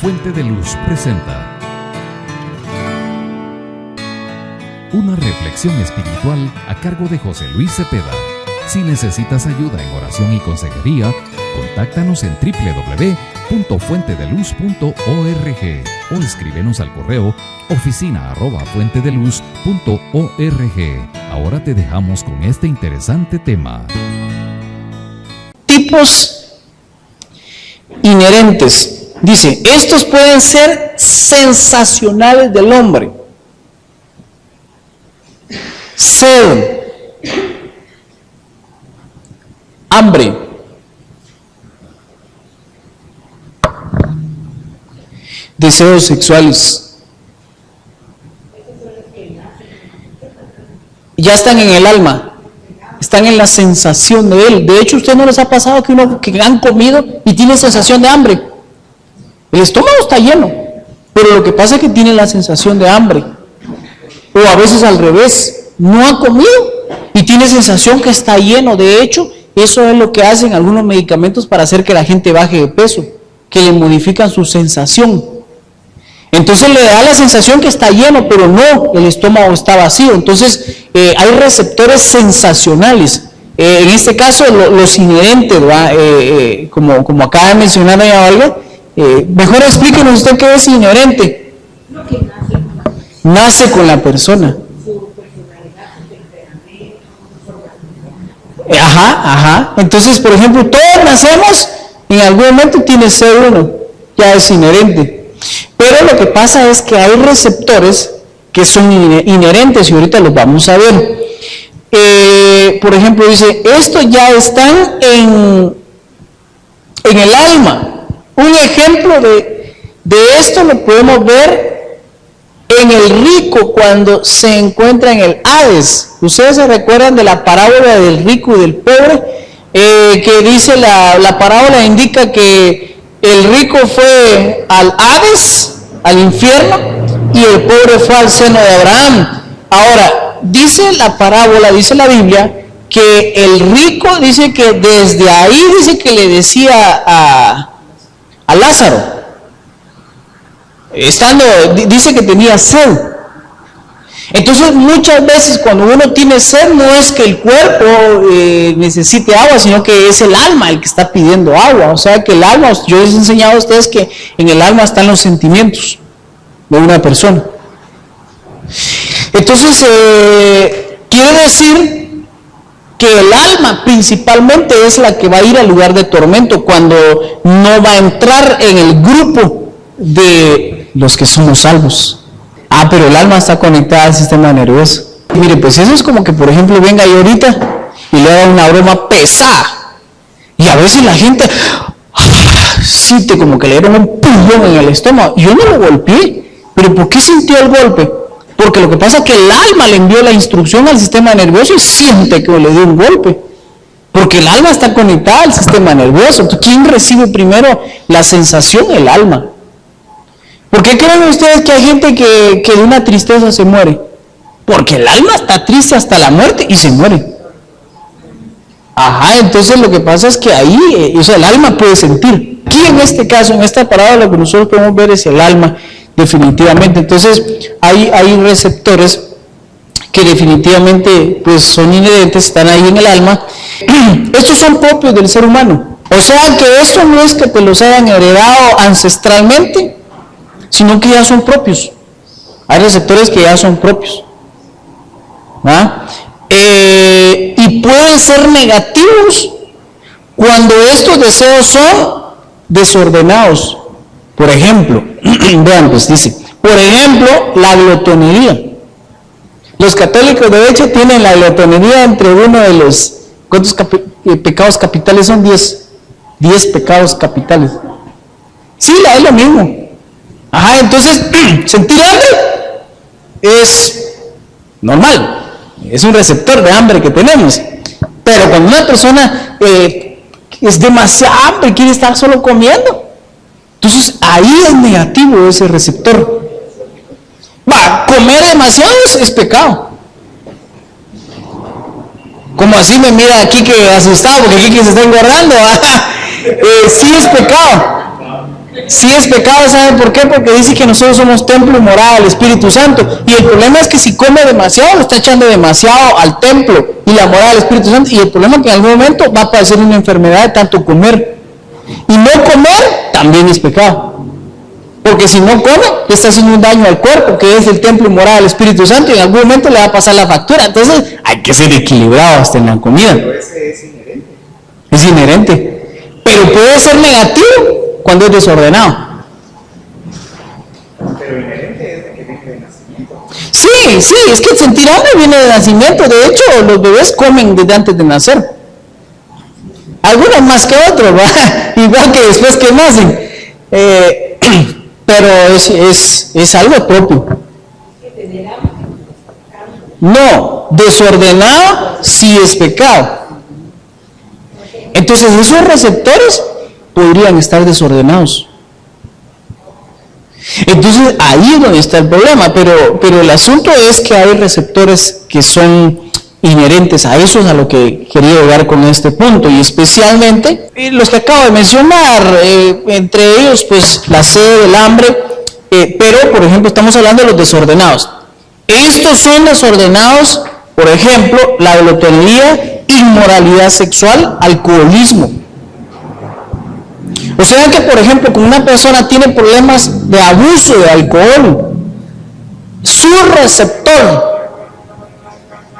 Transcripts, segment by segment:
Fuente de Luz presenta una reflexión espiritual a cargo de José Luis Cepeda. Si necesitas ayuda en oración y consejería, contáctanos en www.fuentedeluz.org o escríbenos al correo oficina@fuentedeluz.org. Ahora te dejamos con este interesante tema. Tipos inherentes. Dice, estos pueden ser sensacionales del hombre. Sed, hambre, deseos sexuales. Ya están en el alma, están en la sensación de él. De hecho, ¿usted no les ha pasado que han comido y tienen sensación de hambre? El estómago está lleno, pero lo que pasa es que tiene la sensación de hambre. O a veces al revés, no ha comido y tiene sensación que está lleno. De hecho, eso es lo que hacen algunos medicamentos para hacer que la gente baje de peso, que le modifican su sensación. Entonces le da la sensación que está lleno, pero no, el estómago está vacío. Entonces hay receptores sensacionales. En este caso, los inherentes, como acaba de mencionar doña Olga, mejor explíquenos usted qué es inherente. Lo que nace con la persona. Su personalidad, su temperamento, su forma. Ajá. Entonces, por ejemplo, todos nacemos, en algún momento tiene C1, ya es inherente. Pero lo que pasa es que hay receptores que son inherentes y ahorita los vamos a ver. Por ejemplo, dice, estos ya están en el alma. Un ejemplo de esto lo podemos ver en el rico cuando se encuentra en el Hades. ¿Ustedes se recuerdan de la parábola del rico y del pobre? Que dice la parábola indica que el rico fue al Hades, al infierno, y el pobre fue al seno de Abraham. Ahora, dice la parábola, dice la Biblia, que el rico dice que desde ahí dice que le decía a Lázaro, dice que tenía sed. Entonces muchas veces cuando uno tiene sed no es que el cuerpo necesite agua, sino que es el alma el que está pidiendo agua. O sea que el alma, yo les he enseñado a ustedes que en el alma están los sentimientos de una persona. Entonces quiere decir que el alma principalmente es la que va a ir al lugar de tormento cuando no va a entrar en el grupo de los que somos salvos. Pero el alma está conectada al sistema nervioso. Mire, pues eso es como que, por ejemplo, venga yo ahorita y le haga una broma pesada. Y a veces la gente siente como que le dieron un puñón en el estómago. Yo no lo golpeé, pero ¿por qué sintió el golpe? Porque lo que pasa es que el alma le envió la instrucción al sistema nervioso y siente que le dio un golpe. Porque el alma está conectada al sistema nervioso. ¿Quién recibe primero la sensación? El alma. ¿Por qué creen ustedes que hay gente que de una tristeza se muere? Porque el alma está triste hasta la muerte y se muere. Entonces lo que pasa es que ahí, el alma puede sentir. Aquí en este caso, en esta parábola, lo que nosotros podemos ver es el alma, definitivamente. Entonces hay receptores que definitivamente pues son inherentes, están ahí en el alma. Estos son propios del ser humano. O sea que esto no es que te los hayan heredado ancestralmente, sino que ya son propios. Hay receptores que ya son propios. Y pueden ser negativos cuando estos deseos son desordenados. Por ejemplo, vean, pues dice, por ejemplo, la glotonería. Los católicos de hecho tienen la glotonería entre uno de los, ¿cuántos pecados capitales son? 10 pecados capitales. Sí, es lo mismo. Entonces, sentir hambre es normal, es un receptor de hambre que tenemos. Pero cuando una persona es demasiada hambre, quiere estar solo comiendo, entonces ahí es negativo ese receptor. Comer demasiado es pecado. Como así me mira aquí que asustado porque aquí que se está engordando. Sí es pecado. Sí es pecado, ¿saben por qué? Porque dice que nosotros somos templo y morada del Espíritu Santo. Y el problema es que si come demasiado, le está echando demasiado al templo y la morada del Espíritu Santo. Y el problema es que en algún momento va a padecer una enfermedad de tanto comer. Y no comer también es pecado. Porque si no come, le está haciendo un daño al cuerpo, que es el templo y morada del Espíritu Santo, y en algún momento le va a pasar la factura. Entonces hay que ser equilibrado hasta en la comida. Pero ese es inherente. Es inherente. Pero puede ser negativo cuando es desordenado. Pero inherente es de que viene de nacimiento. Sí, es que el sentir hambre viene de nacimiento. De hecho, los bebés comen desde antes de nacer. Algunos más que otros, ¿va? Igual que después que nacen. Pero es algo propio. No, desordenado sí es pecado. Entonces esos receptores podrían estar desordenados. Entonces ahí es donde está el problema, pero el asunto es que hay receptores que son inherentes a eso, es a lo que quería llegar con este punto, y especialmente los que acabo de mencionar, entre ellos pues la sed, el hambre, pero por ejemplo estamos hablando de los desordenados. Estos son desordenados, por ejemplo, la glotonería, inmoralidad sexual, alcoholismo. O sea que, por ejemplo, cuando una persona tiene problemas de abuso de alcohol, su receptor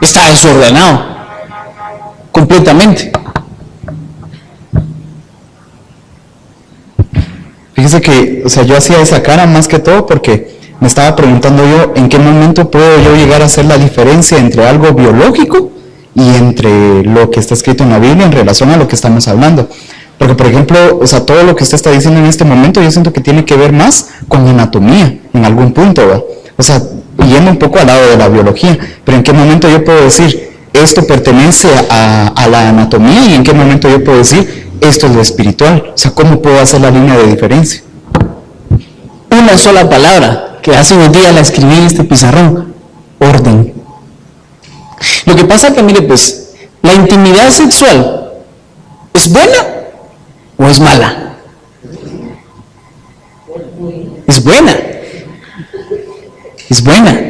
está desordenado completamente. Fíjese que, o sea, yo hacía esa cara más que todo porque me estaba preguntando yo en qué momento puedo yo llegar a hacer la diferencia entre algo biológico y entre lo que está escrito en la Biblia en relación a lo que estamos hablando. Porque, por ejemplo, o sea, todo lo que usted está diciendo en este momento, yo siento que tiene que ver más con anatomía, en algún punto, ¿verdad? O sea, yendo un poco al lado de la biología, pero ¿en qué momento yo puedo decir esto pertenece a la anatomía y en qué momento yo puedo decir esto es lo espiritual? O sea, ¿cómo puedo hacer la línea de diferencia? Una sola palabra, que hace unos días la escribí en este pizarrón: orden. Lo que pasa es que, mire, pues, la intimidad sexual, ¿es buena o es mala? Es buena. Es buena,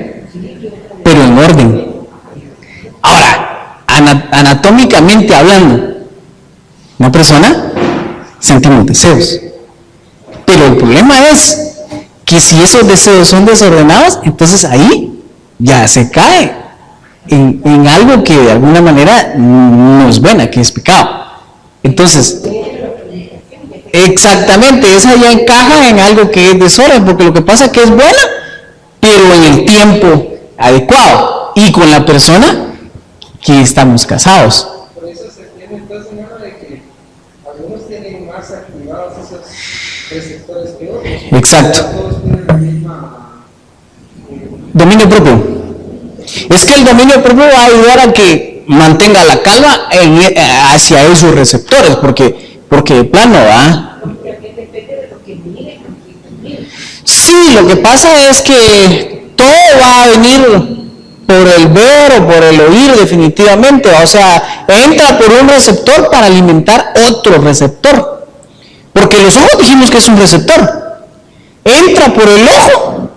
pero en orden. Ahora, anatómicamente hablando, una persona sentimos deseos, pero el problema es que si esos deseos son desordenados, entonces ahí ya se cae en algo que de alguna manera no es buena, que es pecado. Entonces, exactamente, esa ya encaja en algo que es desorden, porque lo que pasa es que es buena, pero en el tiempo adecuado y con la persona que estamos casados. Por eso se tiene entonces una de que algunos tienen más activados esos receptores que otros. Exacto. Todos tienen la misma Dominio propio. Es que el dominio propio va a ayudar a que mantenga la calma hacia esos receptores, porque de plano, ¿ah? Sí, lo que pasa es que todo va a venir por el ver o por el oír definitivamente, o sea, entra por un receptor para alimentar otro receptor, porque los ojos dijimos que es un receptor, entra por el ojo,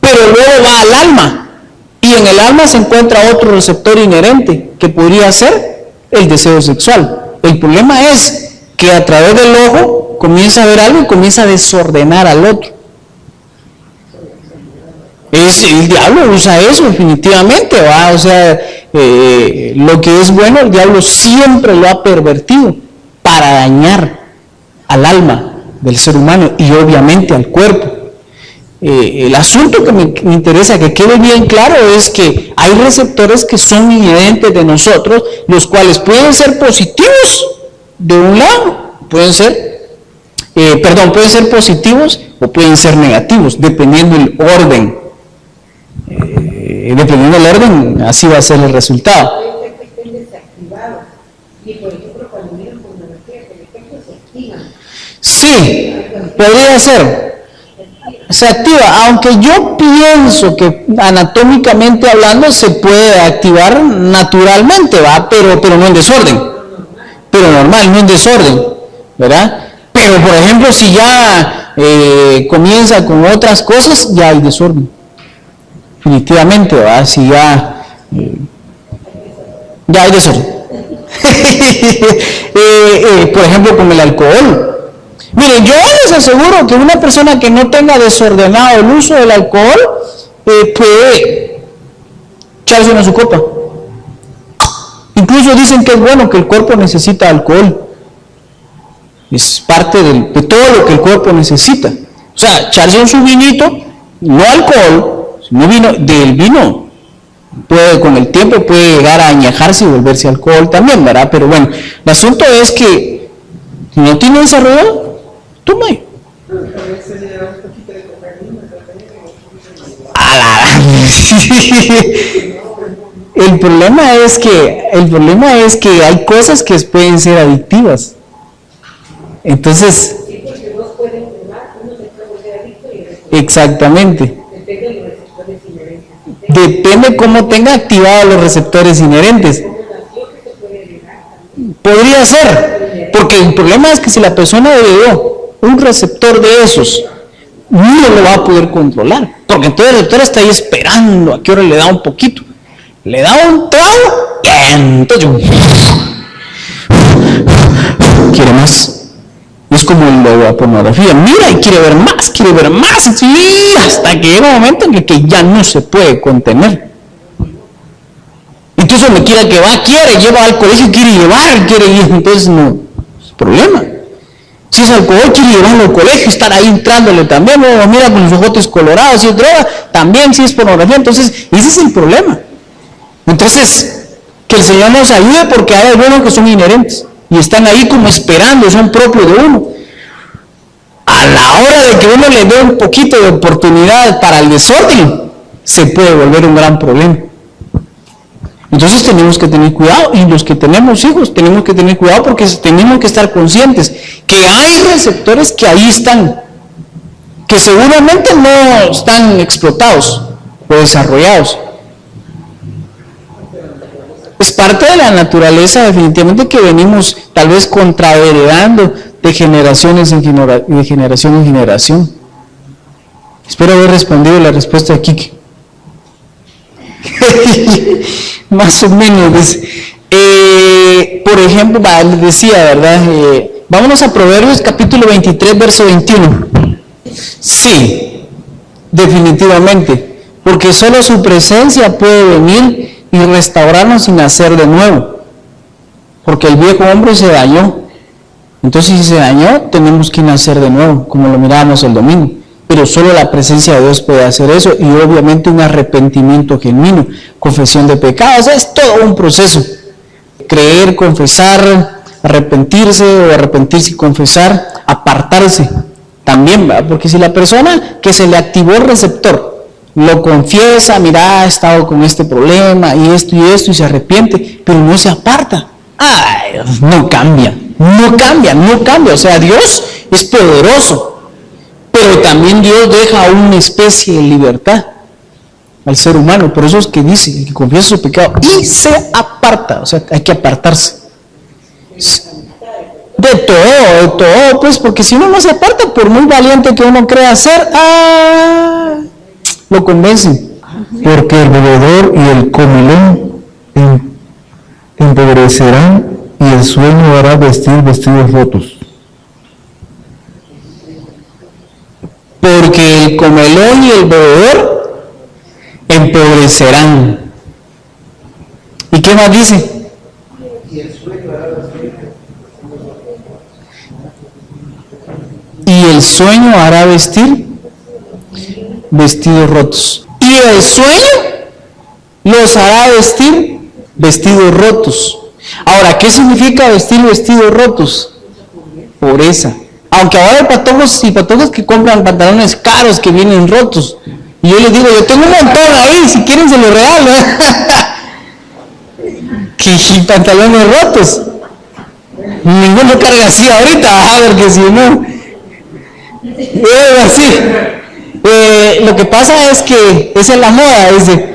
pero luego va al alma, y en el alma se encuentra otro receptor inherente, que podría ser el deseo sexual. El problema es que a través del ojo comienza a ver algo y comienza a desordenar al otro. El diablo usa eso definitivamente, ¿va? O sea, lo que es bueno, el diablo siempre lo ha pervertido para dañar al alma del ser humano y obviamente al cuerpo. El asunto que me interesa que quede bien claro es que hay receptores que son inherentes de nosotros, los cuales pueden ser positivos de un lado, pueden ser positivos o pueden ser negativos, dependiendo del orden. Dependiendo del orden, así va a ser el resultado. Puede ser que estén desactivados. Y por ejemplo, cuando miran pornografía, por ejemplo, se activan. Sí, podría ser. Se activa, aunque yo pienso que anatómicamente hablando se puede activar naturalmente, ¿va? Pero no en desorden. Pero normal, no en desorden, ¿verdad? Pero por ejemplo, si ya comienza con otras cosas, ya hay desorden. Definitivamente, ¿verdad? Si ya hay desorden. Por ejemplo, con el alcohol. Miren, yo les aseguro que una persona que no tenga desordenado el uso del alcohol puede echarse una su copa. Incluso dicen que es bueno, que el cuerpo necesita alcohol. Es parte de todo lo que el cuerpo necesita. O sea, echarse un su vinito, no alcohol, sino vino. Del vino puede, con el tiempo puede llegar a añejarse y volverse alcohol también, ¿verdad? Pero bueno, el asunto es que si no tiene desarrollado, toma. El problema es que hay cosas que pueden ser adictivas. Entonces, exactamente. Depende cómo tenga activados los receptores inherentes. Podría ser, porque el problema es que si la persona heredó un receptor de esos, no lo va a poder controlar, porque entonces el receptor está ahí esperando a qué hora le da un poquito, le da un trago y entonces quiere más. Es como la pornografía, mira y quiere ver más, y hasta que llega un momento en que ya no se puede contener. Entonces donde quiera que va, lleva al colegio, quiere ir, entonces no es problema. Si es alcohol, quiere llevarlo al colegio, estar ahí entrándole también, o mira con los ojotes colorados, si es droga, también si es pornografía, entonces ese es el problema. Entonces, que el Señor nos ayude, porque hay algunos que son inherentes y están ahí como esperando, son propios de uno. A la hora de que uno le dé un poquito de oportunidad para el desorden, se puede volver un gran problema. Entonces tenemos que tener cuidado, y los que tenemos hijos tenemos que tener cuidado, porque tenemos que estar conscientes que hay receptores que ahí están, que seguramente no están explotados o desarrollados. Es parte de la naturaleza, definitivamente, que venimos tal vez contraheredando de generación en generación. Espero haber respondido la respuesta de Kike. Más o menos. Por ejemplo, les decía, ¿verdad? Vámonos a Proverbios capítulo 23, verso 21. Sí, definitivamente, porque solo su presencia puede venir y restaurarnos sin nacer de nuevo, porque el viejo hombre se dañó. Entonces, si se dañó, tenemos que nacer de nuevo, como lo mirábamos el domingo. Pero solo la presencia de Dios puede hacer eso, y obviamente un arrepentimiento genuino, confesión de pecados, es todo un proceso. Creer, confesar, arrepentirse y confesar, apartarse también, ¿verdad? Porque si la persona que se le activó el receptor lo confiesa, mira, he estado con este problema y esto, y se arrepiente, pero no se aparta, no cambia. O sea, Dios es poderoso, pero también Dios deja una especie de libertad al ser humano. Por eso es que dice, el que confiesa su pecado y se aparta, o sea, hay que apartarse de todo, pues, porque si uno no se aparta, por muy valiente que uno crea ser, lo convencen. Porque el bebedor y el comilón empobrecerán, y el sueño hará vestir vestidos rotos. Porque el comelón y el bebedor empobrecerán. ¿Y qué más dice? Y el sueño hará vestir vestidos rotos. Y el sueño los hará vestir vestidos rotos. Ahora, ¿qué significa vestir vestidos rotos? Pobreza. Aunque ahora hay patojos y patojos que compran pantalones caros que vienen rotos. Y yo les digo, yo tengo un montón ahí, si quieren se los regalo. Que pantalones rotos. Ninguno carga así ahorita, porque si no... así. Lo que pasa es que, esa es la moda, dice.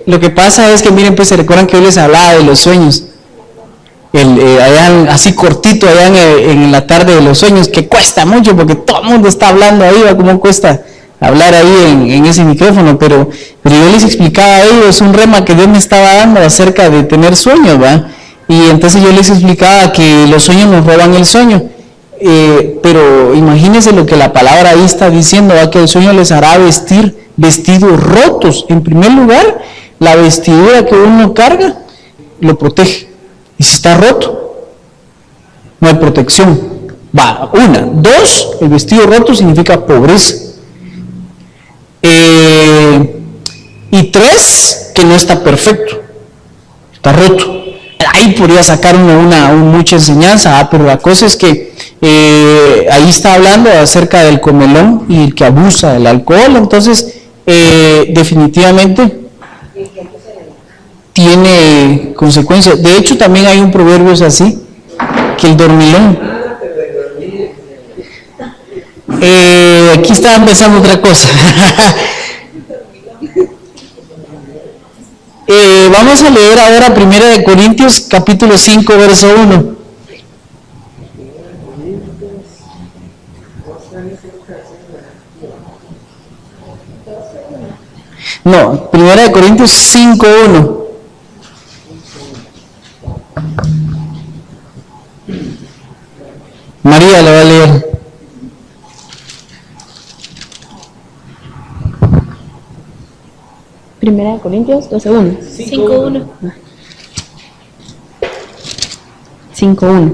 Lo que pasa es que, miren, pues se recuerdan que yo les hablaba de los sueños. allá así cortito, allá en la tarde de los sueños, que cuesta mucho porque todo el mundo está hablando ahí, ¿va? Cómo cuesta hablar ahí en ese micrófono, pero yo les explicaba a ellos un rema que Dios me estaba dando acerca de tener sueños, ¿va? Y entonces yo les explicaba que los sueños nos roban el sueño, pero imagínense lo que la palabra ahí está diciendo, ¿va? Que el sueño les hará vestir vestidos rotos. En primer lugar, la vestidura que uno carga lo protege. Y si está roto, no hay protección. Va, una. Dos, el vestido roto significa pobreza. Y tres, que no está perfecto, está roto. Ahí podría sacar mucha enseñanza, pero la cosa es que ahí está hablando acerca del comelón y el que abusa del alcohol. Entonces, definitivamente tiene consecuencias. De hecho, también hay un proverbio así, que el dormilón. Aquí estaba empezando otra cosa. Vamos a leer ahora 1 Corintios capítulo 5, verso 1. No, 1 Corintios 5, 1. María lo va a leer. Primera de Corintios 12:1. 5:1. 5:1.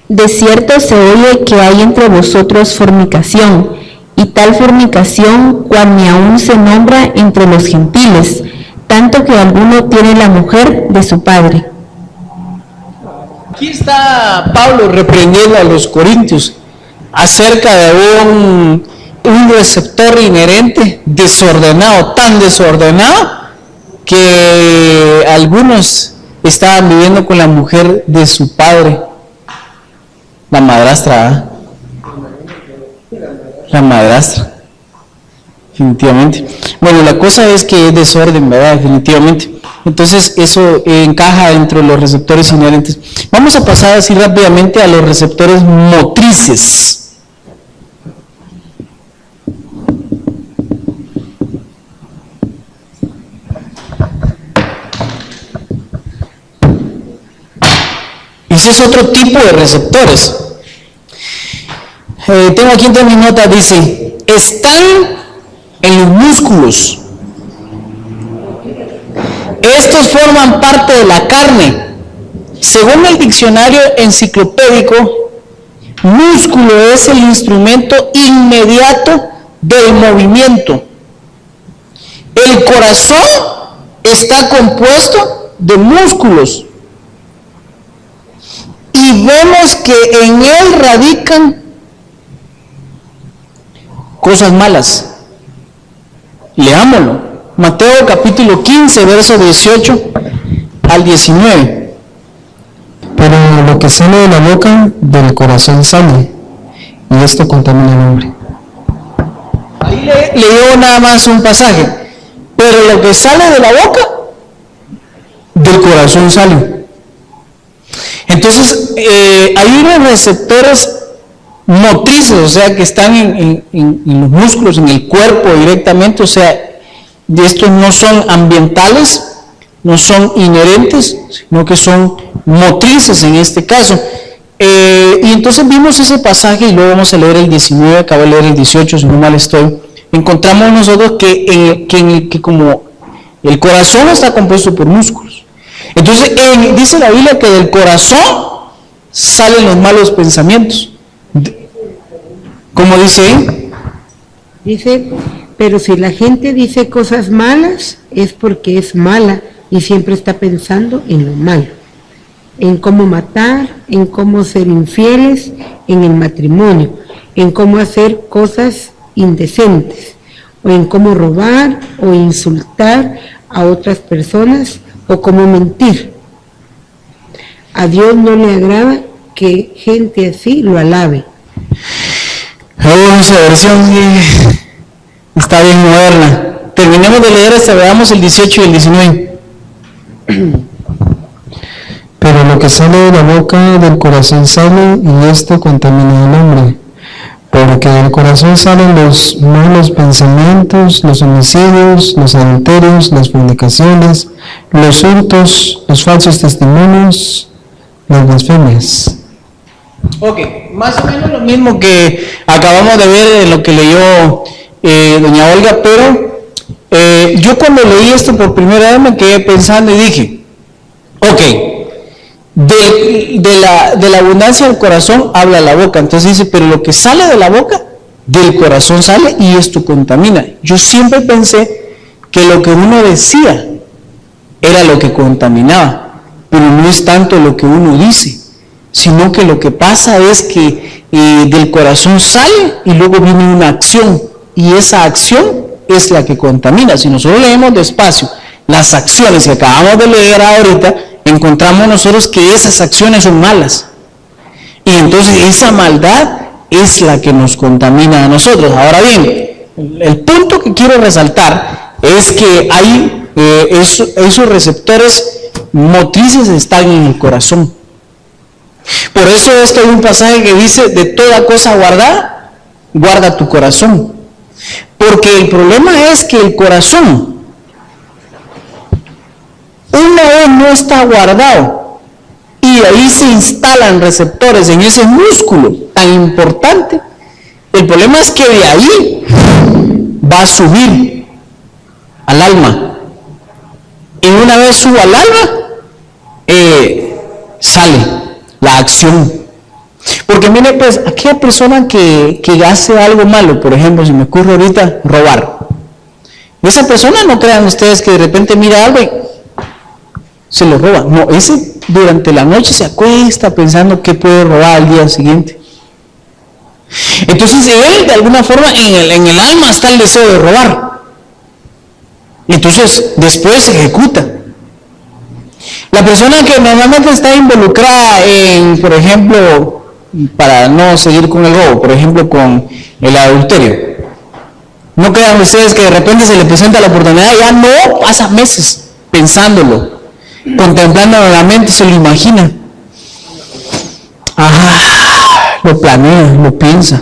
De cierto se oye que hay entre vosotros fornicación, y tal fornicación cual ni aún se nombra entre los gentiles, tanto que alguno tiene la mujer de su padre. Aquí está Pablo reprendiendo a los corintios acerca de un receptor inherente desordenado, tan desordenado que algunos estaban viviendo con la mujer de su padre, la madrastra, la madrastra, definitivamente. Bueno, la cosa es que es desorden, ¿verdad? Definitivamente. Entonces eso encaja entre los receptores inherentes. Vamos a pasar así rápidamente a los receptores motrices. Ese es otro tipo de receptores. Tengo aquí entre mis notas, dice, están en los músculos. Estos forman parte de la carne. Según el diccionario enciclopédico, músculo es el instrumento inmediato del movimiento. El corazón está compuesto de músculos. Y vemos que en él radican cosas malas. Leámoslo. Mateo capítulo 15, verso 18 al 19. Pero lo que sale de la boca, del corazón sale, y esto contamina al hombre. Ahí leyó nada más un pasaje. Pero lo que sale de la boca, del corazón sale. Entonces, hay unos receptores motrices, o sea, que están en los músculos, en el cuerpo directamente, o sea, estos no son ambientales, no son inherentes, sino que son motrices en este caso. Y entonces vimos ese pasaje y luego vamos a leer el 19, acabo de leer el 18, si no mal estoy. Encontramos nosotros que como el corazón está compuesto por músculos. Entonces, dice la Biblia que del corazón salen los malos pensamientos. ¿Cómo dice ahí? Dice, pero si la gente dice cosas malas, es porque es mala y siempre está pensando en lo malo, en cómo matar, en cómo ser infieles en el matrimonio, en cómo hacer cosas indecentes, o en cómo robar o insultar a otras personas, o cómo mentir. A Dios no le agrada que gente así lo alabe. Esa versión está bien moderna. Terminemos de leer hasta veamos el 18 y el 19. Pero lo que sale de la boca del corazón sale, y esto contamina al hombre. Porque del corazón salen los malos pensamientos, los homicidios, los adulterios, las fornicaciones, los hurtos, los falsos testimonios, las blasfemias. Ok, más o menos lo mismo que acabamos de ver en lo que leyó doña Olga, pero yo cuando leí esto por primera vez me quedé pensando y dije, ok, de la abundancia del corazón habla la boca. Entonces dice, pero lo que sale de la boca, del corazón sale y esto contamina. Yo siempre pensé que lo que uno decía era lo que contaminaba, pero no es tanto lo que uno dice, sino que lo que pasa es que del corazón sale y luego viene una acción, y esa acción es la que contamina. Si nosotros leemos despacio las acciones que acabamos de leer ahorita, encontramos nosotros que esas acciones son malas, y entonces esa maldad es la que nos contamina a nosotros. Ahora bien, el punto que quiero resaltar es que hay esos receptores motrices están en el corazón. Por eso esto hay un pasaje que dice, de toda cosa guardada, guarda tu corazón, porque el problema es que el corazón, una vez no está guardado y ahí se instalan receptores en ese músculo tan importante, el problema es que de ahí va a subir al alma, y una vez suba al alma, sale la acción. Porque mire, pues, aquella persona que hace algo malo, por ejemplo, si me ocurre ahorita robar, esa persona, no crean ustedes que de repente mira algo y se lo roba. No, ese durante la noche se acuesta pensando que puede robar al día siguiente. Entonces él, de alguna forma, en el alma está el deseo de robar. Entonces después se ejecuta. La persona que normalmente está involucrada en, por ejemplo, para no seguir con el robo, por ejemplo con el adulterio, no crean ustedes que de repente se le presenta la oportunidad, ya no, pasa meses pensándolo, contemplándolo en la mente, se lo imagina, lo planea, lo piensa.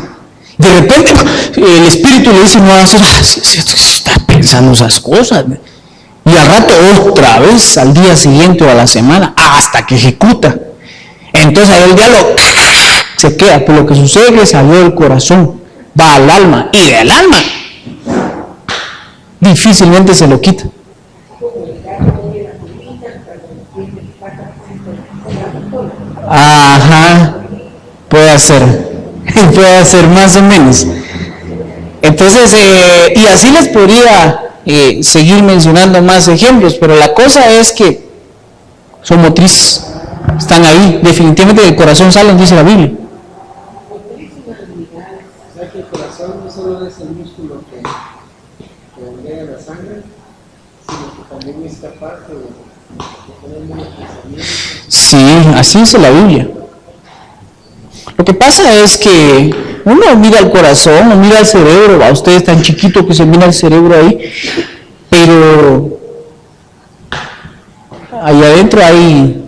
De repente el espíritu le dice, no, estás pensando esas cosas, y al rato otra vez, al día siguiente o a la semana, hasta que ejecuta. Entonces ahí el diálogo se queda, pero lo que sucede es que salió del corazón, va al alma, y del alma difícilmente se lo quita. Ajá, puede ser más o menos. Entonces, y así les podría seguir mencionando más ejemplos, pero la cosa es que son motrices, están ahí, definitivamente del corazón salen, dice la Biblia. O sea que el corazón no solo es el músculo que bombea la sangre, sino que también es capaz de tener buenos pensamientos. Sí, así dice la Biblia. Lo que pasa es que uno mira el corazón, uno mira el cerebro, a ustedes tan chiquito que se mira el cerebro ahí, pero ahí adentro hay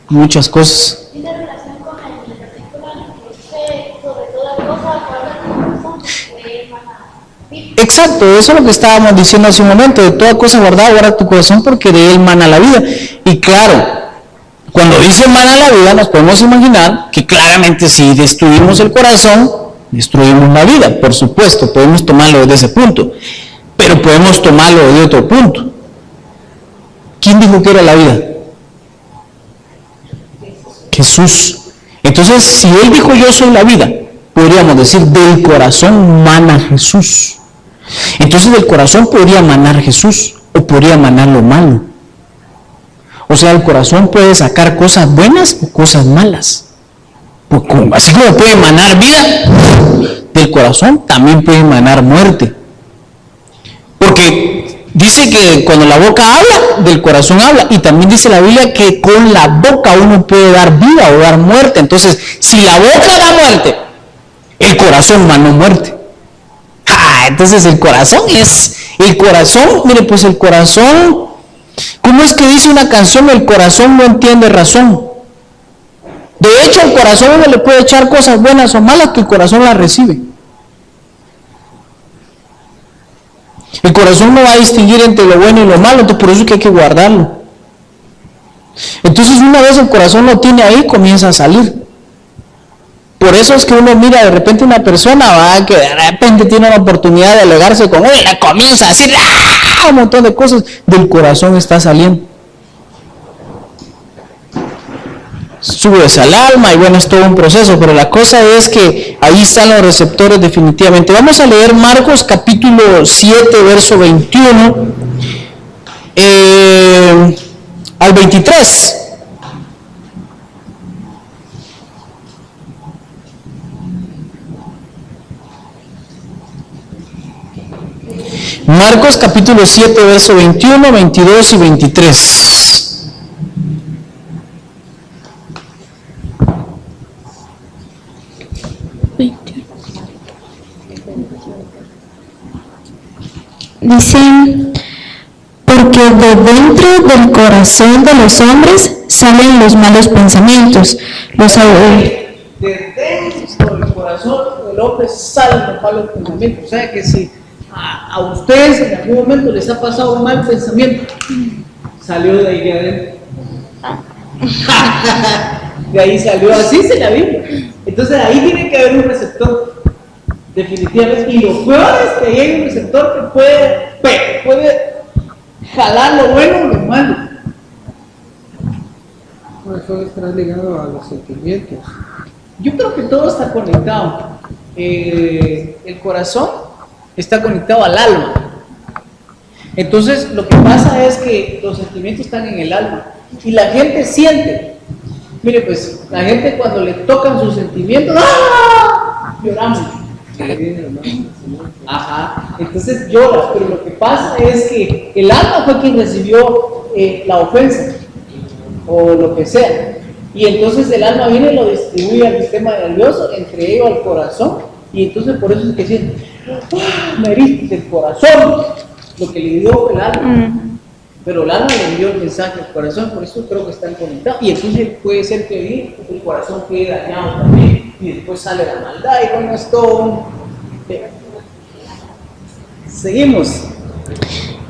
muchas cosas. ¿Tiene relación con el versículo que dice sobre toda cosa guarda tu corazón? Exacto, eso es lo que estábamos diciendo hace un momento, de toda cosa guardada guarda tu corazón porque de él mana la vida. Y claro, cuando dice mana la vida, nos podemos imaginar que claramente si destruimos el corazón, destruimos la vida. Por supuesto, podemos tomarlo desde ese punto, pero podemos tomarlo de otro punto. ¿Quién dijo que era la vida? Jesús. Entonces, si él dijo yo soy la vida, podríamos decir del corazón mana Jesús. Entonces del corazón podría manar Jesús o podría manar lo malo. O sea, el corazón puede sacar cosas buenas o cosas malas. Así como puede emanar vida, del corazón también puede emanar muerte. Porque dice que cuando la boca habla, del corazón habla. Y también dice la Biblia que con la boca uno puede dar vida o dar muerte. Entonces, si la boca da muerte, el corazón manó muerte. Entonces el corazón, mire, pues el corazón, ¿Cómo es que dice una canción, el corazón no entiende razón? De hecho, el corazón no le puede echar cosas buenas o malas que el corazón las recibe. El corazón no va a distinguir entre lo bueno y lo malo, entonces por eso es que hay que guardarlo. Entonces una vez el corazón lo tiene ahí, comienza a salir. Por eso es que uno mira de repente una persona que de repente tiene una oportunidad de alegarse con él, le comienza a decir un montón de cosas, del corazón está saliendo. Subes al alma y bueno, es todo un proceso, pero la cosa es que ahí están los receptores definitivamente. Vamos a leer Marcos capítulo 7, verso 21 al 23. Marcos capítulo 7, verso 21, 22 y 23. Dice, porque de dentro del corazón de los hombres salen los malos pensamientos, De dentro del corazón del hombre salen los malos pensamientos. O sea que si a ustedes en algún momento les ha pasado un mal pensamiento, salió de ahí de adentro. De ahí salió, así se la Biblia. Entonces ahí tiene que haber un receptor, definitivamente. Y lo peor es que ahí hay un receptor que puede jalar lo bueno o lo malo. Bueno, eso estará ligado a los sentimientos. Yo creo que todo está conectado. El corazón está conectado al alma. Entonces lo que pasa es que los sentimientos están en el alma y la gente siente. Mire, pues la gente cuando le tocan sus sentimientos, ¡ah!, lloramos. Ajá, entonces lloras, pero lo que pasa es que el alma fue quien recibió la ofensa o lo que sea, y entonces el alma viene y lo distribuye al sistema nervioso, entre ellos al corazón, y entonces por eso es que siente, me heriste el corazón, lo que le dio el alma. Pero el alma le envió el mensaje al corazón, por eso creo que están conectados. Y entonces puede ser que el corazón quede dañado también, y después sale la maldad, y bueno, es todo. Seguimos.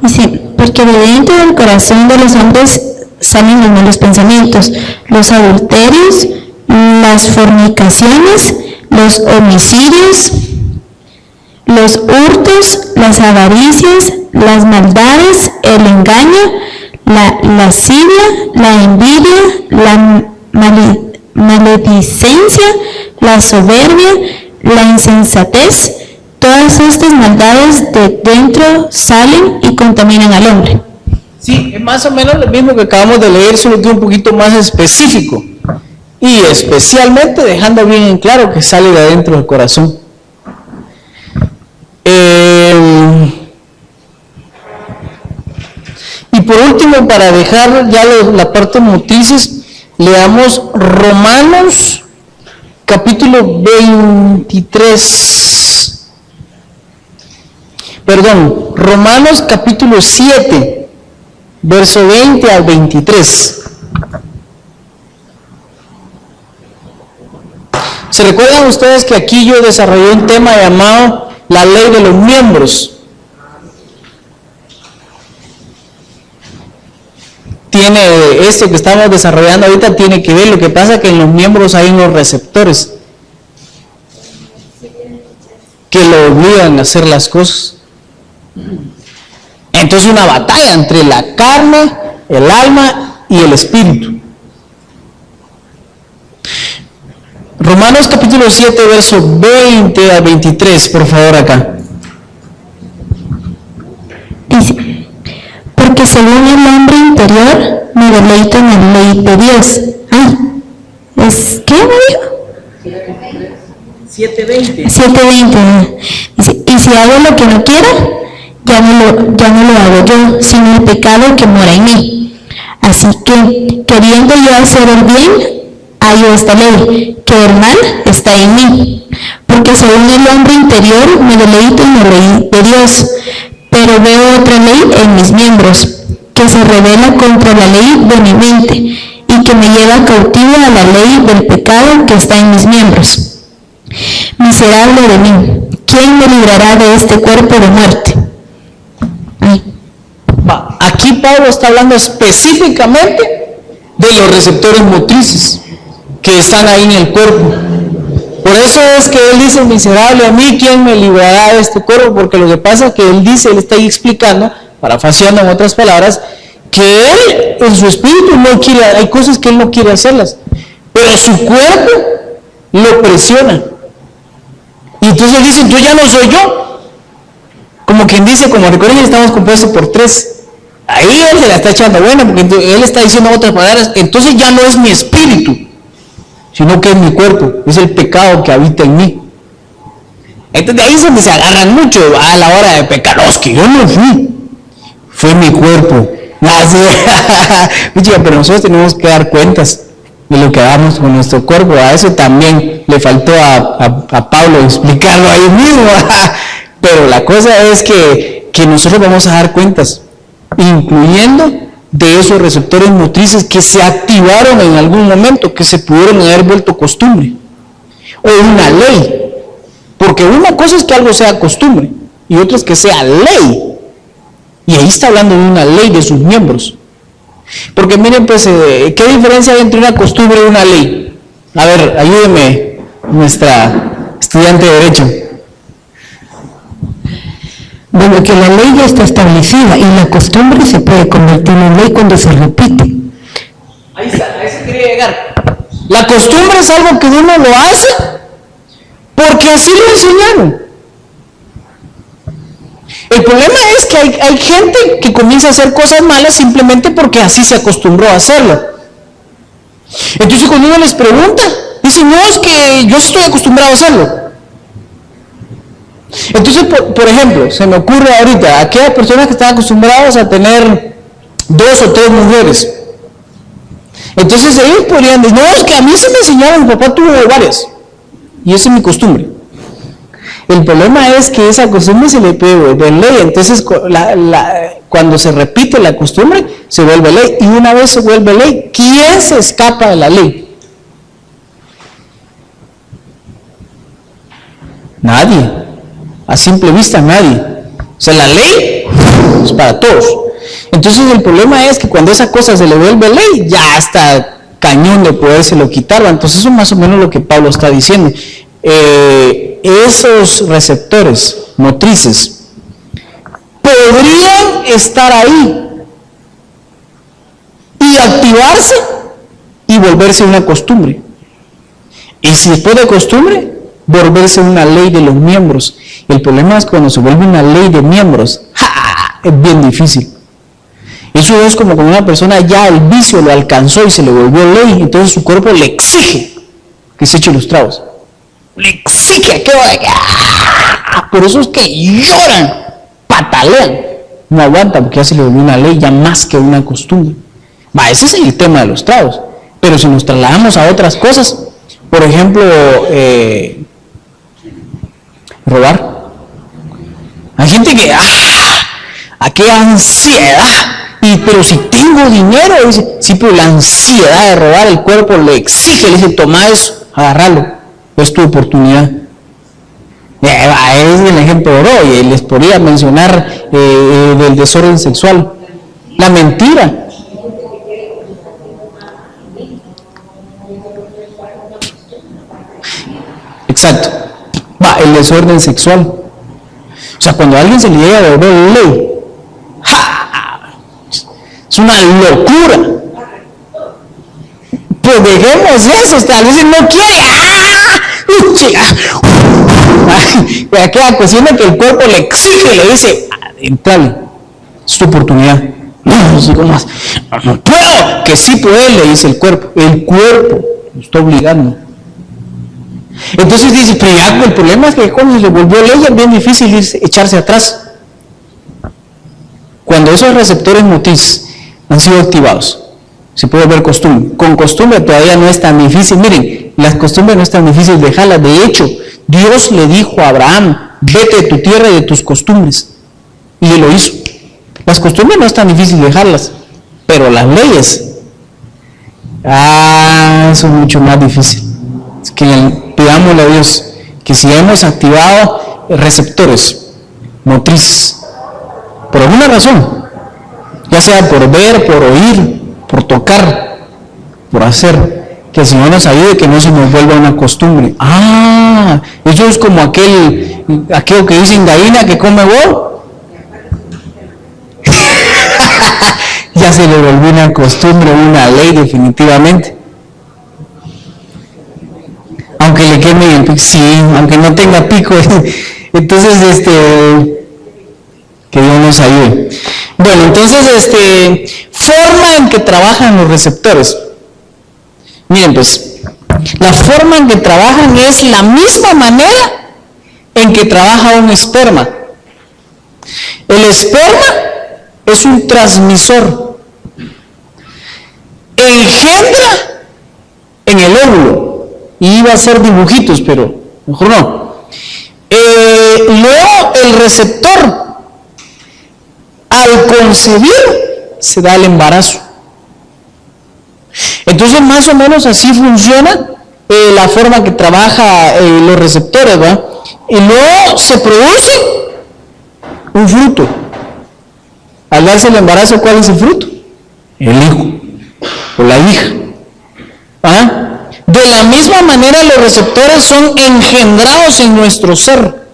dice, porque de dentro del corazón de los hombres salen los malos pensamientos, los adulterios, las fornicaciones, los homicidios, los hurtos, las avaricias, las maldades, el engaño, la lascivia, la envidia, la maledicencia, la soberbia, la insensatez. Todas estas maldades de dentro salen y contaminan al hombre. Sí, es más o menos lo mismo que acabamos de leer, solo que un poquito más específico. Y especialmente dejando bien en claro que sale de adentro del corazón. Y por último, para dejar ya la parte de noticias, leamos Romanos capítulo 23. Perdón, Romanos capítulo 7, verso 20 al 23. ¿Se recuerdan ustedes que aquí yo desarrollé un tema llamado la ley de los miembros? Tiene esto que estamos desarrollando ahorita, tiene que ver, lo que pasa que en los miembros hay unos receptores que lo obligan a hacer las cosas. Entonces una batalla entre la carne, el alma y el espíritu. Romanos capítulo 7, verso 20 a 23, por favor, acá. Dice, porque según el hombre interior me deleito en la ley de Dios. ¿Es qué me dijo? 7:20. 7:20. Dice, y si hago lo que no quiero, ya no lo hago yo, sino el pecado que mora en mí. Así que, queriendo yo hacer el bien, hallo esta ley, que el mal está en mí. Porque según el hombre interior me deleito en la ley de Dios, pero veo otra ley en mis miembros, que se rebela contra la ley de mi mente y que me lleva cautivo a la ley del pecado que está en mis miembros. Miserable de mí, ¿quién me librará de este cuerpo de muerte? Aquí Pablo está hablando específicamente de los receptores motrices que están ahí en el cuerpo. Por eso es que él dice, miserable a mí, ¿quién me librará de este cuerpo? Porque lo que pasa es que él está ahí explicando, parafaseando en otras palabras, que él en su espíritu no quiere, hay cosas que él no quiere hacerlas, pero su cuerpo lo presiona. Y entonces él dice, yo ya no soy yo. Como quien dice, como recuerden, estamos compuestos por tres. Ahí él se la está echando buena, porque él está diciendo otras palabras, entonces ya no es mi espíritu, sino que es mi cuerpo, es el pecado que habita en mí. Entonces de ahí es donde se agarran mucho a la hora de pecar. No, es que yo no fue mi cuerpo. Pero nosotros tenemos que dar cuentas de lo que hagamos con nuestro cuerpo. A eso también le faltó a Pablo explicarlo ahí mismo. Pero la cosa es que nosotros vamos a dar cuentas, incluyendo de esos receptores motrices que se activaron en algún momento, que se pudieron haber vuelto costumbre, o una ley, porque una cosa es que algo sea costumbre, y otra es que sea ley, y ahí está hablando de una ley de sus miembros, porque miren pues, ¿qué diferencia hay entre una costumbre y una ley? A ver, ayúdeme, nuestra estudiante de Derecho. Bueno, que la ley ya está establecida y la costumbre se puede convertir en ley cuando se repite. Ahí está, a eso quería llegar. La costumbre es algo que uno lo hace porque así lo enseñaron. El problema es que hay gente que comienza a hacer cosas malas simplemente porque así se acostumbró a hacerlo. Entonces cuando uno les pregunta, dicen, no, es que yo estoy acostumbrado a hacerlo. Entonces, por ejemplo, se me ocurre ahorita, aquellas personas que están acostumbradas a tener 2 o 3 mujeres. Entonces ellos podrían decir, no, es que a mí se me enseñaron, mi papá tuvo varias. Y esa es mi costumbre. El problema es que esa costumbre se le puede volver ley. Entonces, cuando se repite la costumbre, se vuelve ley. Y una vez se vuelve ley, ¿quién se escapa de la ley? Nadie. A simple vista nadie. O sea, la ley es para todos. Entonces el problema es que cuando esa cosa se le vuelve ley, ya está cañón de podérselo quitar. Entonces eso es más o menos lo que Pablo está diciendo. Esos receptores motrices podrían estar ahí y activarse y volverse una costumbre. Y si después de costumbre, volverse una ley de los miembros. El problema es cuando se vuelve una ley de miembros, ¡ja!, es bien difícil. Eso es como cuando una persona ya el vicio lo alcanzó y se le volvió ley, entonces su cuerpo le exige que se eche los tragos. Le exige que por eso es que lloran, patalean, no aguantan porque ya se le volvió una ley, ya más que una costumbre. Ese es el tema de los tragos. Pero si nos trasladamos a otras cosas, por ejemplo, robar. Hay gente que, aquella ansiedad, pero si tengo dinero, dice, sí, pero la ansiedad de robar, el cuerpo le exige, le dice, toma eso, agárralo, es tu oportunidad. Es el ejemplo de oro, y les podría mencionar del desorden sexual, la mentira. Exacto. El desorden sexual. O sea, cuando a alguien se le llega a volver ley, es una locura. Pues dejemos eso, tal vez no quiere. Aquella cuestión de que el cuerpo le exige, le dice, entrale, es tu oportunidad. No puedo, que sí puede, le dice el cuerpo lo está obligando. Entonces dice, pero ya, el problema es que cuando se le volvió ley es bien difícil echarse atrás. Cuando esos receptores motrices han sido activados, se puede ver costumbre. Con costumbre todavía no es tan difícil. Miren, las costumbres no es tan difícil dejarlas. De hecho, Dios le dijo a Abraham, vete de tu tierra y de tus costumbres. Y él lo hizo. Las costumbres no es tan difícil dejarlas, pero las leyes, eso es mucho más difícil. Es que pidámosle a Dios que si hemos activado receptores motrices, por alguna razón, ya sea por ver, por oír, por tocar, por hacer, que el Señor nos ayude, que no se nos vuelva una costumbre. Eso es como aquello que dicen gallina que come huevo. Ya se le volvió una costumbre, una ley definitivamente. Aunque le queme el pico, sí, aunque no tenga pico. Entonces, que Dios nos ayude. Bueno, entonces, forma en que trabajan los receptores. Miren, pues, la forma en que trabajan es la misma manera en que trabaja un esperma. El esperma es un transmisor. Engendra en el óvulo. Y iba a hacer dibujitos, pero mejor no. Luego el receptor, al concebir, se da el embarazo. Entonces más o menos así funciona la forma que trabaja los receptores, ¿verdad? Y luego se produce un fruto. Al darse el embarazo, ¿cuál es el fruto? El hijo o la hija. De la misma manera los receptores son engendrados en nuestro ser.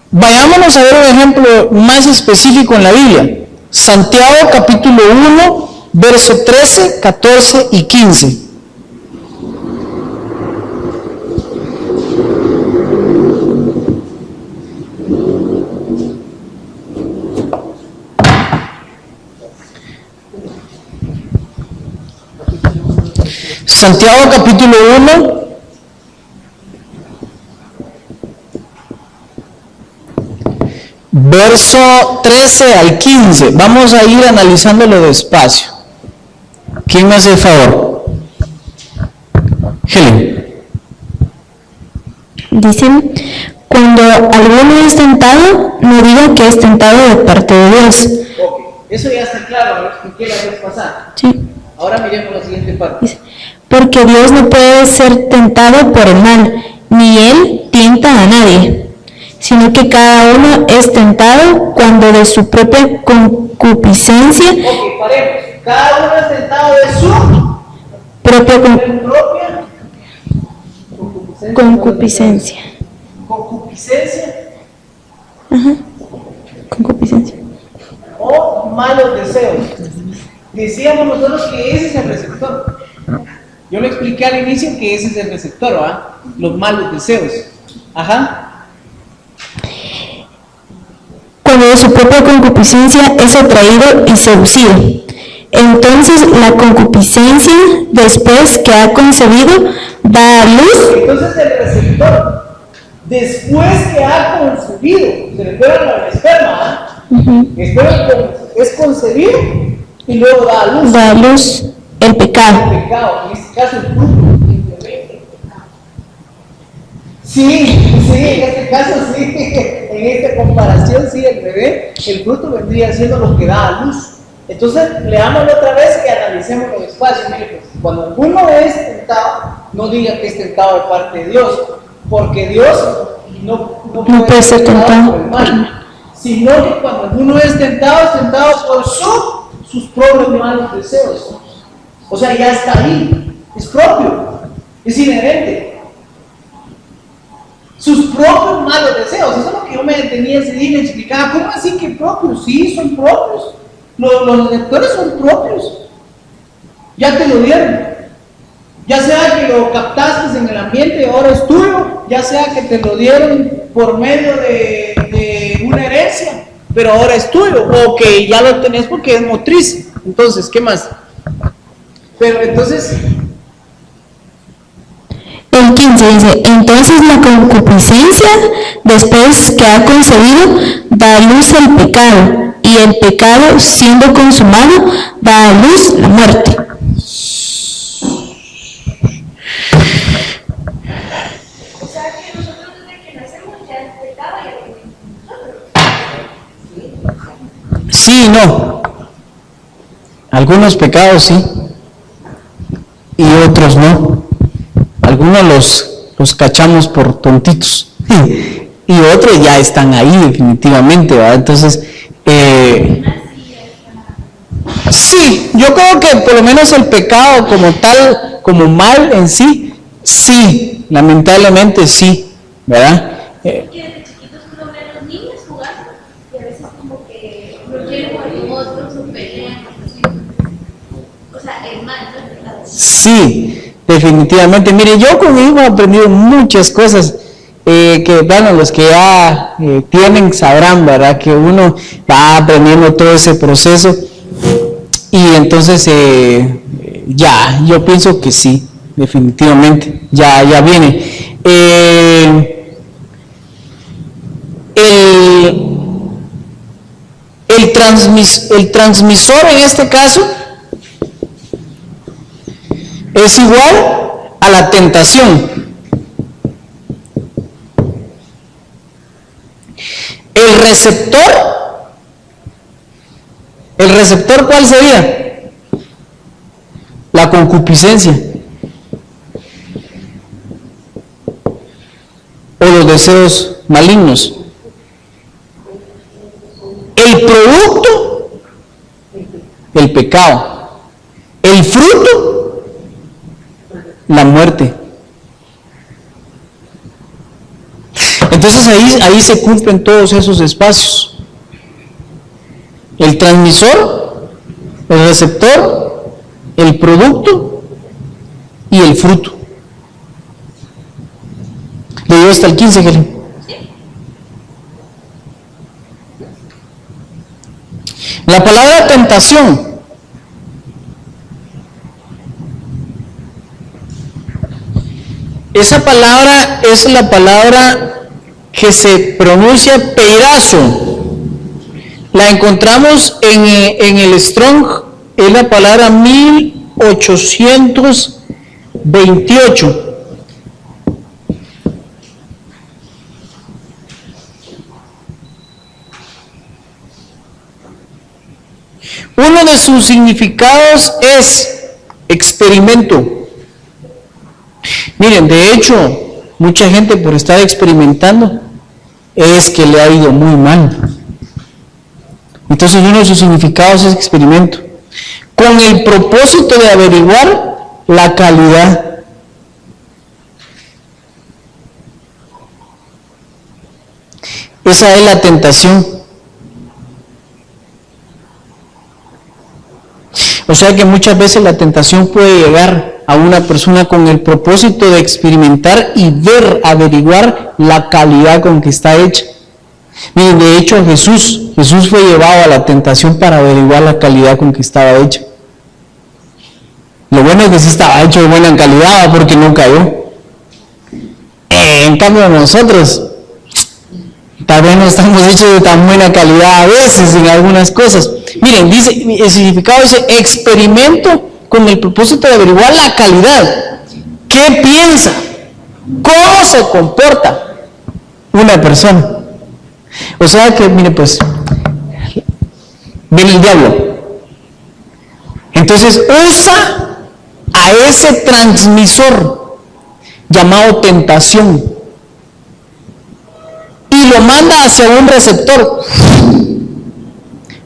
Vayámonos a ver un ejemplo más específico en la Biblia. Santiago capítulo 1, verso 13, 14 y 15. Santiago capítulo 1, verso 13 al 15. Vamos a ir analizándolo despacio. ¿Quién me hace el favor? Helen. Dicen, cuando alguno es tentado, no diga que es tentado de parte de Dios. Ok, eso ya está claro, lo expliqué la vez pasada. Sí. Ahora miremos la siguiente parte. Dice, porque Dios no puede ser tentado por el mal, ni Él tienta a nadie, sino que cada uno es tentado cuando de su propia concupiscencia. Ok, paremos. Cada uno es tentado de su propia concupiscencia. Concupiscencia Ajá. Concupiscencia. o malos deseos. Decíamos nosotros que ese es el receptor. Yo le expliqué al inicio que ese es el receptor, ¿verdad? Los malos deseos. Ajá. Cuando de su propia concupiscencia es atraído y seducido. Entonces la concupiscencia, después que ha concebido, da a luz. Entonces el receptor, después que ha concebido, se refiere al esperma, es concebido y luego da a luz. Da a luz el pecado. El pecado, en este caso el fruto. Sí, en este caso sí, en esta comparación sí, el bebé, el fruto vendría siendo lo que da a luz. Entonces, leámoslo otra vez y analicémoslo despacio. Mire, pues, cuando uno es tentado, no diga que es tentado de parte de Dios, porque Dios no puede ser tentado por el mal, sino que cuando uno es tentado por sus propios malos deseos. O sea, ya está ahí, es propio, es inherente. Sus propios malos deseos, eso es lo que yo me detenía ese día y me explicaba, ¿cómo así que propios? Sí, son propios. Los receptores son propios. Ya te lo dieron. Ya sea que lo captaste en el ambiente y ahora es tuyo, ya sea que te lo dieron por medio de una herencia, pero ahora es tuyo, o que ya lo tenés porque es motriz. Entonces, ¿qué más? Pero entonces... El 15 dice, entonces la concupiscencia, después que ha concebido, da a luz el pecado, y el pecado, siendo consumado, da a luz la muerte. O sea que nosotros desde que nacemos ya es pecado y lo tenemos nosotros. sí y no. Algunos pecados sí, y otros no. Algunos los cachamos por tontitos, y otros ya están ahí definitivamente, ¿verdad? Entonces, sí, yo creo que por lo menos el pecado como tal, como mal en sí, sí, lamentablemente sí, ¿verdad? Que desde chiquitos uno ve a los niños jugando y a veces como que no quieren jugar con otros o pelean, o sea, es mal, ¿no? Es pecado. Sí, definitivamente. Mire, yo con mi hijo he aprendido muchas cosas que, bueno, los que ya tienen sabrán, ¿verdad? Que uno va aprendiendo todo ese proceso y entonces ya, yo pienso que sí, definitivamente, ya viene. El transmisor en este caso es igual a la tentación. El receptor ¿cuál sería? La concupiscencia o los deseos malignos. El producto, el pecado. El fruto, la muerte. Entonces ahí se cumplen todos esos espacios. El transmisor, el receptor, el producto y el fruto. Le digo hasta el 15, Helen. La palabra tentación esa palabra es la palabra que se pronuncia peirazo. La encontramos en el Strong, es la palabra 1828. Uno de sus significados es experimento. Miren, de hecho, mucha gente por estar experimentando es que le ha ido muy mal. Entonces uno de sus significados es experimento, con el propósito de averiguar la calidad. Esa es la tentación. O sea que muchas veces la tentación puede llegar a una persona con el propósito de experimentar y averiguar la calidad con que está hecha. Miren, de hecho Jesús fue llevado a la tentación para averiguar la calidad con que estaba hecha. Lo bueno es que sí estaba hecho de buena calidad porque no cayó. En cambio nosotros tal vez no estamos hechos de tan buena calidad a veces en algunas cosas. Miren, dice, el significado dice experimento con el propósito de averiguar la calidad. ¿Qué piensa? ¿Cómo se comporta una persona? O sea que, mire, pues, viene el diablo. Entonces usa a ese transmisor llamado tentación y lo manda hacia un receptor.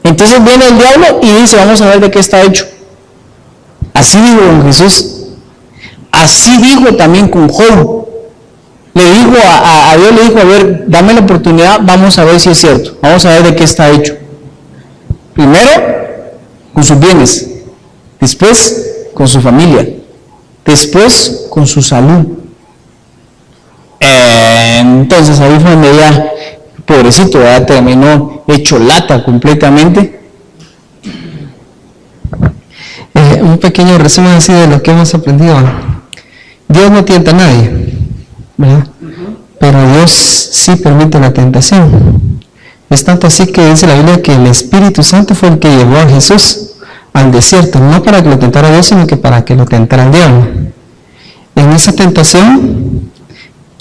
Entonces viene el diablo y dice, vamos a ver de qué está hecho. Así dijo don Jesús. Así dijo también con Job. Le dijo a Dios, le dijo, a ver, dame la oportunidad, vamos a ver si es cierto. Vamos a ver de qué está hecho. Primero, con sus bienes. Después, con su familia. Después, con su salud. Entonces ahí fue donde ya, pobrecito, ya terminó hecho lata completamente. Un pequeño resumen así de lo que hemos aprendido. Dios no tienta a nadie, ¿verdad? Pero Dios sí permite la tentación. Es tanto así que dice la Biblia que el Espíritu Santo fue el que llevó a Jesús al desierto, no para que lo tentara Dios, sino que para que lo tentara el diablo. En esa tentación,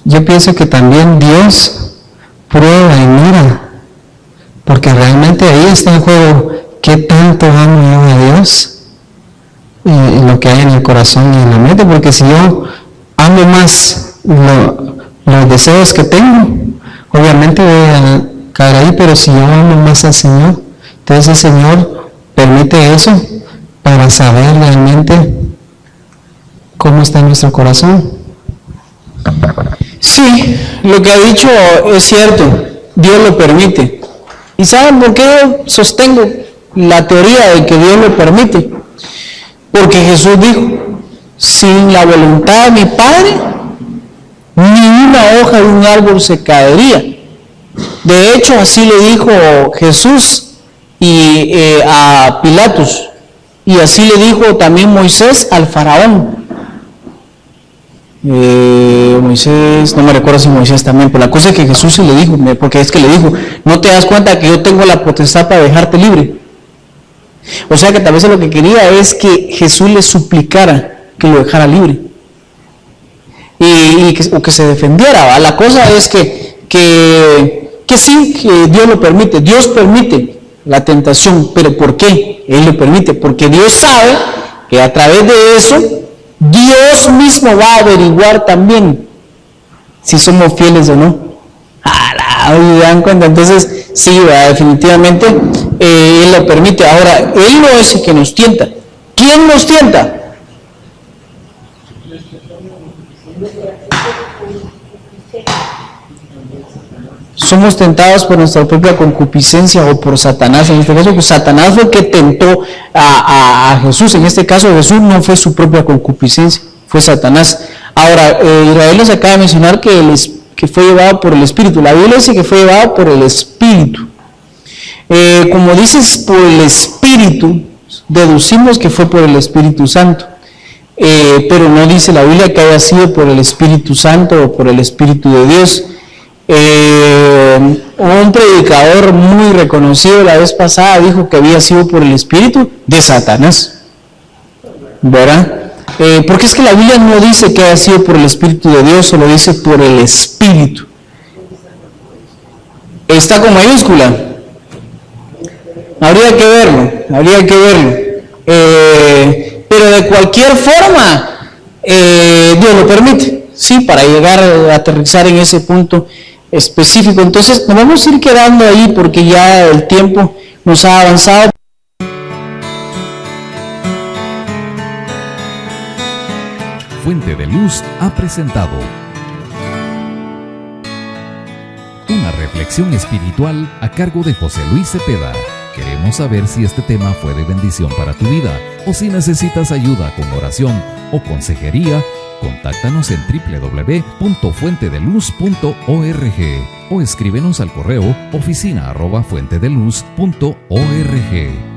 yo pienso que también Dios prueba y mira porque realmente ahí está en juego qué tanto amo yo a Dios y lo que hay en el corazón y en la mente, porque si yo amo más los deseos que tengo, obviamente voy a caer ahí, pero si yo amo más al Señor, entonces el Señor permite eso para saber realmente cómo está nuestro corazón. Sí, lo que ha dicho es cierto, Dios lo permite. ¿Y saben por qué yo sostengo la teoría de que Dios lo permite? Porque Jesús dijo, sin la voluntad de mi Padre, ni una hoja de un árbol se caería. De hecho, así le dijo Jesús a Pilatos, y así le dijo también Moisés al faraón. Moisés, no me recuerdo si Moisés también, pero la cosa es que Jesús sí le dijo, porque es que le dijo, no te das cuenta que yo tengo la potestad para dejarte libre. O sea que tal vez lo que quería es que Jesús le suplicara que lo dejara libre o que se defendiera, ¿va? La cosa es que sí, que Dios lo permite, Dios permite la tentación, pero ¿por qué? Él lo permite, porque Dios sabe que a través de eso Dios mismo va a averiguar también si somos fieles o no. ¿Se dan cuenta? Entonces, sí, definitivamente Él lo permite. Ahora, Él no es el que nos tienta. ¿Quién nos tienta? Somos tentados por nuestra propia concupiscencia o por Satanás. En este caso, pues Satanás fue el que tentó a Jesús. En este caso, Jesús no fue su propia concupiscencia, fue Satanás. Ahora, Israel nos acaba de mencionar que fue llevado por el Espíritu. La Biblia dice que fue llevado por el Espíritu. Como dices por el Espíritu, deducimos que fue por el Espíritu Santo. Pero no dice la Biblia que haya sido por el Espíritu Santo o por el Espíritu de Dios. Un predicador muy reconocido la vez pasada dijo que había sido por el Espíritu de Satanás, ¿verdad? Porque es que la Biblia no dice que haya sido por el Espíritu de Dios, solo dice por el Espíritu. Está con mayúscula. Habría que verlo. Pero de cualquier forma, Dios lo permite, sí, para llegar a aterrizar en ese punto específico. Entonces, nos vamos a ir quedando ahí porque ya el tiempo nos ha avanzado. Fuente de Luz ha presentado una reflexión espiritual a cargo de José Luis Cepeda. Queremos saber si este tema fue de bendición para tu vida o si necesitas ayuda con oración o consejería. Contáctanos en www.fuentedeluz.org o escríbenos al correo oficina@fuentedeluz.org.